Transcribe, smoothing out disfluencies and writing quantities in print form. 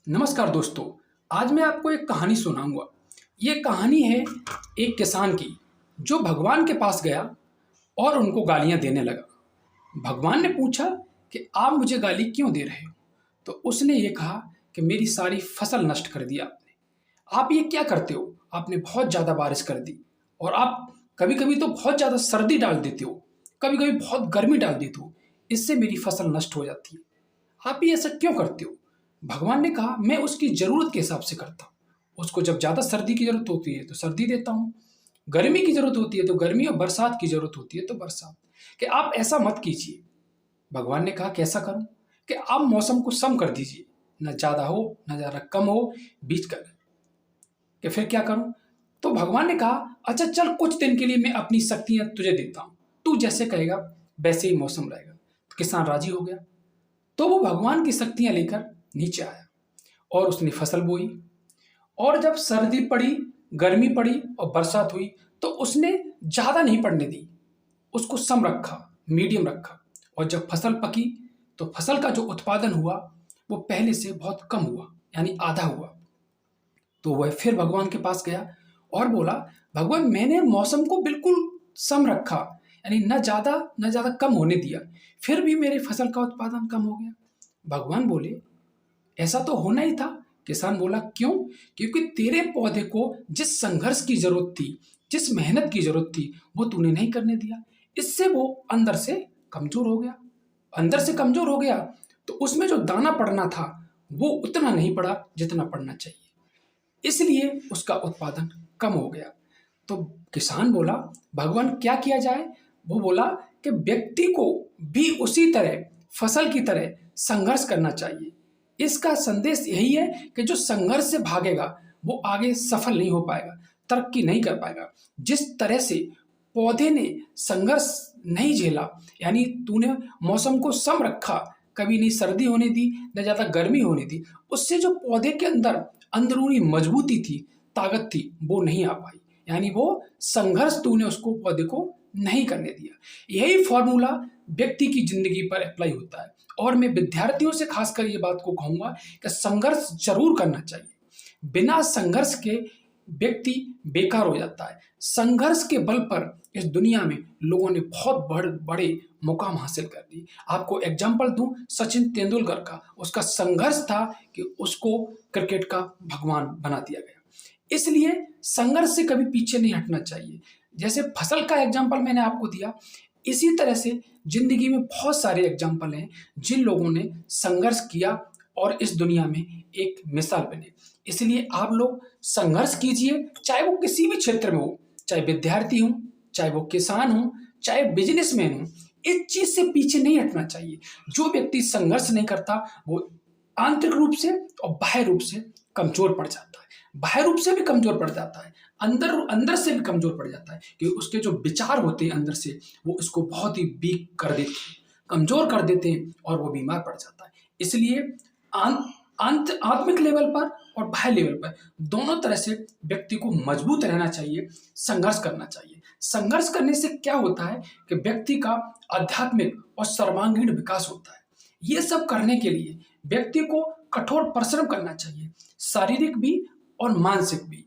नमस्कार दोस्तों। आज मैं आपको एक कहानी सुनाऊंगा। ये कहानी है एक किसान की जो भगवान के पास गया और उनको गालियां देने लगा। भगवान ने पूछा कि आप मुझे गाली क्यों दे रहे हो? तो उसने ये कहा कि मेरी सारी फसल नष्ट कर दी आपने। आप ये क्या करते हो? आपने बहुत ज़्यादा बारिश कर दी और आप कभी-कभी तो बहुत ज़्यादा सर्दी डाल देते हो, कभी-कभी बहुत गर्मी डाल देते हो। इससे मेरी फसल नष्ट हो जाती है। आप ये ऐसा क्यों करते हो? भगवान ने कहा, मैं उसकी ज़रूरत के हिसाब से करता हूँ। उसको जब ज़्यादा सर्दी की ज़रूरत होती है, तो सर्दी देता हूँ। गर्मी की ज़रूरत होती है, तो गर्मी और बरसात की ज़रूरत होती है, तो बरसात। कि आप ऐसा मत कीजिए। भगवान ने कहा, कैसा करूँ? कि आप मौसम को सम कर दीजिए। ना ज़्यादा हो, ना ज़्यादा कम हो, बीच का। कि फिर क्या करूँ? तो भगवान ने कहा, अच्छा चल कुछ दिन के लिए मैं अपनी शक्तियाँ तुझे देता हूँ। तू जैसे कहेगा, वैसे ही मौसम रहेगा। तो किसान राज़ी हो गया। तो वो भगवान की शक्तियाँ लेकर नीचे आया और उसने फसल बोई। और जब सर्दी पड़ी, गर्मी पड़ी और बरसात हुई, तो उसने ज़्यादा नहीं पड़ने दी, उसको सम रखा, मीडियम रखा। और जब फसल पकी, तो फसल का जो उत्पादन हुआ, वो पहले से बहुत कम हुआ, यानी आधा हुआ। तो वह फिर भगवान के पास गया और बोला, भगवान मैंने मौसम को बिल्कुल सम रखा, यानी ना ज़्यादा कम होने दिया, फिर भी मेरे फसल का उत्पादन कम हो गया। भगवान बोले, ऐसा तो होना ही था। किसान बोला, क्यों? क्योंकि तेरे पौधे को जिस संघर्ष की जरूरत थी, जिस मेहनत की जरूरत थी, वो तूने नहीं करने दिया। इससे वो अंदर से कमजोर हो गया। अंदर से कमजोर हो गया, तो उसमें जो दाना पड़ना था, वो उतना नहीं पड़ा जितना पड़ना चाहिए। इसलिए उसका उत्पादन कम हो गया। तो किसान बोला, भगवान क्या किया जाए? वो बोला कि व्यक्ति को भी उसी तरह, फसल की तरह संघर्ष करना चाहिए। इसका संदेश यही है कि जो संघर्ष से भागेगा, वो आगे सफल नहीं हो पाएगा, तरक्की नहीं कर पाएगा। जिस तरह से पौधे ने संघर्ष नहीं झेला, यानी तूने मौसम को सम रखा, कभी नहीं सर्दी होने दी, न ज़्यादा गर्मी होने दी, उससे जो पौधे के अंदर अंदरूनी मजबूती थी, ताकत थी, वो नहीं आ पाई। यानी वो संघर्ष तूने उसको पौधे को नहीं करने दिया। यही फॉर्मूला व्यक्ति की जिंदगी पर अप्लाई होता है। और मैं विद्यार्थियों से खासकर ये बात को कहूंगा कि संघर्ष जरूर करना चाहिए। बिना संघर्ष के व्यक्ति बेकार हो जाता है। संघर्ष के बल पर इस दुनिया में लोगों ने बहुत बड़े बड़े मुकाम हासिल कर लिए। आपको एग्जाम्पल दूं, सचिन तेंदुलकर का। उसका संघर्ष था कि उसको क्रिकेट का भगवान बना दिया गया। इसलिए संघर्ष से कभी पीछे नहीं हटना चाहिए। जैसे फसल का एग्जाम्पल मैंने आपको दिया, इसी तरह से जिंदगी में बहुत सारे एग्जाम्पल हैं जिन लोगों ने संघर्ष किया और इस दुनिया में एक मिसाल बने। इसलिए आप लोग संघर्ष कीजिए, चाहे वो किसी भी क्षेत्र में हो, चाहे विद्यार्थी हो, चाहे वो किसान हो, चाहे बिजनेसमैन हो। इस चीज से पीछे नहीं हटना चाहिए। जो व्यक्ति संघर्ष नहीं करता, वो आंतरिक रूप से और बाह्य रूप से कमजोर पड़ जाता है। बाह्य रूप से भी कमजोर पड़ जाता है, अंदर अंदर से भी कमजोर पड़ जाता है, क्योंकि उसके जो विचार होते हैं अंदर से, वो उसको बहुत ही वीक कर देते हैं, कमजोर कर देते हैं और वो बीमार पड़ जाता है। इसलिए आत्मिक लेवल पर और बाह्य लेवल पर दोनों तरह से व्यक्ति को मजबूत रहना चाहिए, संघर्ष करना चाहिए। संघर्ष करने से क्या होता है कि व्यक्ति का आध्यात्मिक और सर्वांगीण विकास होता है। ये सब करने के लिए व्यक्ति को कठोर परिश्रम करना चाहिए, शारीरिक भी और मानसिक भी।